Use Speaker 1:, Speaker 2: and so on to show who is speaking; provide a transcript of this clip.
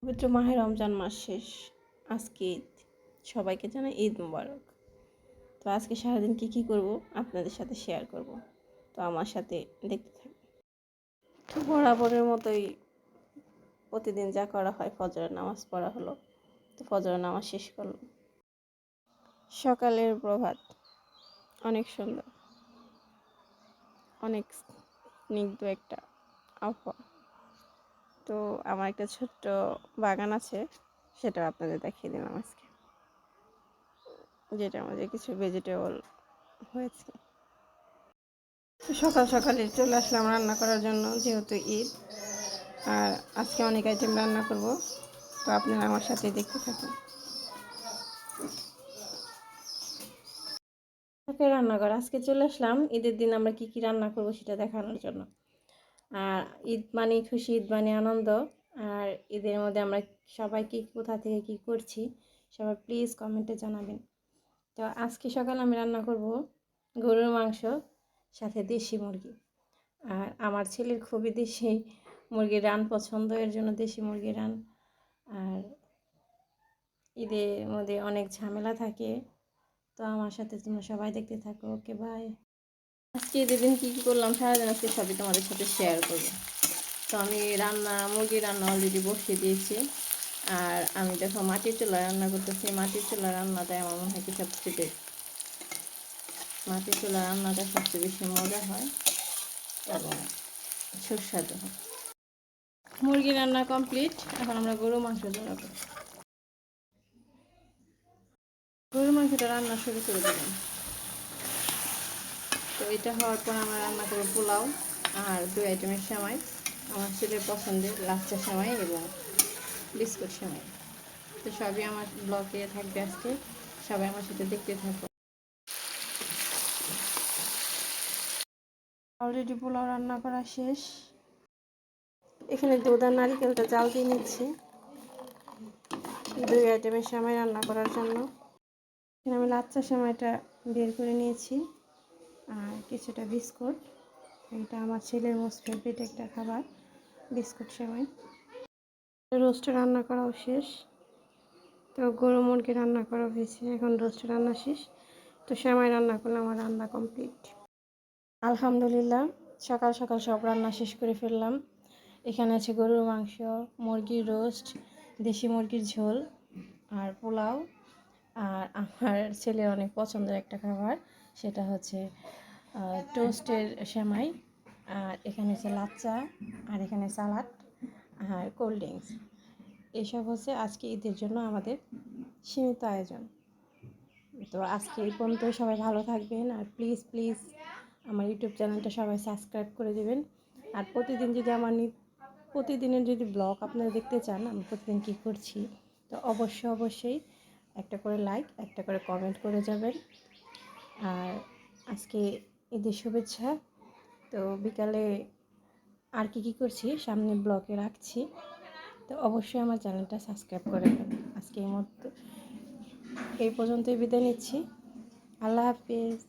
Speaker 1: পবিত্র মাহে রমজান মাস শেষ, আজকে ঈদ। সবাইকে জানাই ঈদ মোবারক। তো আজকে সারাদিন কি করব আপনাদের সাথে শেয়ার করব। তো আমার সাথে দেখতে থাকুন। তো বরাবরের মতোই প্রতিদিন যা করা হয়, ফজরের নামাজ পড়া হলো। তো ফজরের নামাজ শেষ করলাম। সকালের প্রভাত অনেক সুন্দর, অনেক স্নিগ্ধ একটা আবহাওয়া। তো আমার একটা ছোট্ট বাগান আছে, সেটা আপনাদের দেখিয়ে দিলাম আজকে, যেটা আমাদের কিছু ভেজিটেবল হয়েছে। সকাল সকালে চলে আসলাম রান্না করার জন্য, যেহেতু ঈদ আর আজকে অনেক আইটেম রান্না করব। তো আপনারা আমার সাথে দেখতে থাকুন। রান্নাঘর আজকে চলে আসলাম ঈদের দিন আমরা কি রান্না করব সেটা দেখানোর জন্য। আর ঈদ মানে খুশি, ঈদ মানে আনন্দ। আর ঈদের মধ্যে আমরা সবাই কোথা থেকে কি করছি সবাই প্লিজ কমেন্টে জানাবেন। তো আজকে সকালে আমি রান্না করব গরুর মাংস সাথে দেশি মুরগি। আর আমার ছেলের খুবই দেশি মুরগির রান পছন্দ, এর জন্য দেশি মুরগির রান। আর ঈদের মধ্যে অনেক ঝামেলা থাকে, তো আমার সাথে তোমরা সবাই দেখতে থাকো। Okay bye. আজকে ঈদের দিন কী করলাম সারাদিন আজকে সবই তোমাদের সাথে শেয়ার করবো। তো আমি মুরগির রান্না অলরেডি বসিয়ে দিয়েছি। আর আমি দেখো মাটির চুলায় রান্না করতেছি। মাটির চুলার রান্নাটাই আমার মনে হয় কি সবচেয়ে মাটির চুলার রান্নাটা সবচেয়ে বেশি মজা হয় এবং সুস্বাদু হয়। মুরগি রান্না কমপ্লিট, এখন আমরা গরু মাংস রান্না করব। গরুর মাংসটা রান্না শুরু করে দিলাম। তো এটা হওয়ার পর আমরা রান্না করবো পোলাও আর 2 আইটেমের সেমাই, আমার ছেলের পছন্দের লাচ্চা সেমাই এবং বিস্কুট সেমাই। তো সবই আমার ব্লগে থাকবে আজকে, সবাই আমার সাথে দেখতে থাকো। অলরেডি পোলাও রান্না করা শেষ। এখানে দুধ আর নারিকেলটা জাল দিয়ে নিচ্ছি 2 আইটেমের সেমাই রান্না করার জন্য। এখানে আমি লাচ্চা সেমাইটা বের করে নিয়েছি আর কিছুটা বিস্কুট। এটা আমার ছেলের মোস্ট ফেভারিট একটা খাবার, বিস্কুট সেমাই। রোস্ট রান্না করাও শেষ। তো গরু মুরগি রান্না করা হয়েছে, এখন রোস্ট রান্না শেষ। তো সেমাই রান্না করলে আমার রান্না কমপ্লিট। আলহামদুলিল্লাহ, সকাল সকাল সব রান্না শেষ করে ফেললাম। এখানে আছে গরুর মাংস, মুরগির রোস্ট, দেশি মুরগির ঝোল আর পোলাও। আর আমার ছেলের অনেক পছন্দের একটা খাবার, সেটা হচ্ছে টোস্টের সেমাই। আর এখানে আছে লাচ্চা, আর এখানে সালাড আর কোল্ড ড্রিঙ্কস। এসব হচ্ছে আজকে ঈদের জন্য আমাদের সীমিত আয়োজন। তো আজকে এই পর্যন্ত, সবাই ভালো থাকবেন। আর প্লিজ প্লিজ আমার ইউটিউব চ্যানেলটা সবাই সাবস্ক্রাইব করে দেবেন। আর প্রতিদিন যদি প্রতিদিনের যদি ব্লগ আপনারা দেখতে চান আমি প্রতিদিন কী করছি, তো অবশ্যই একটা করে লাইক, একটা করে কমেন্ট করে যাবেন। আর আজকে ঈদের শুভেচ্ছা। তো বিকালে আর কি করছি সামনে ব্লগে রাখছি, তো অবশ্যই আমার চ্যানেলটা সাবস্ক্রাইব করে দেবেন। আজকে এই পর্যন্তই বিদায় নিচ্ছি। আল্লাহ হাফিজ।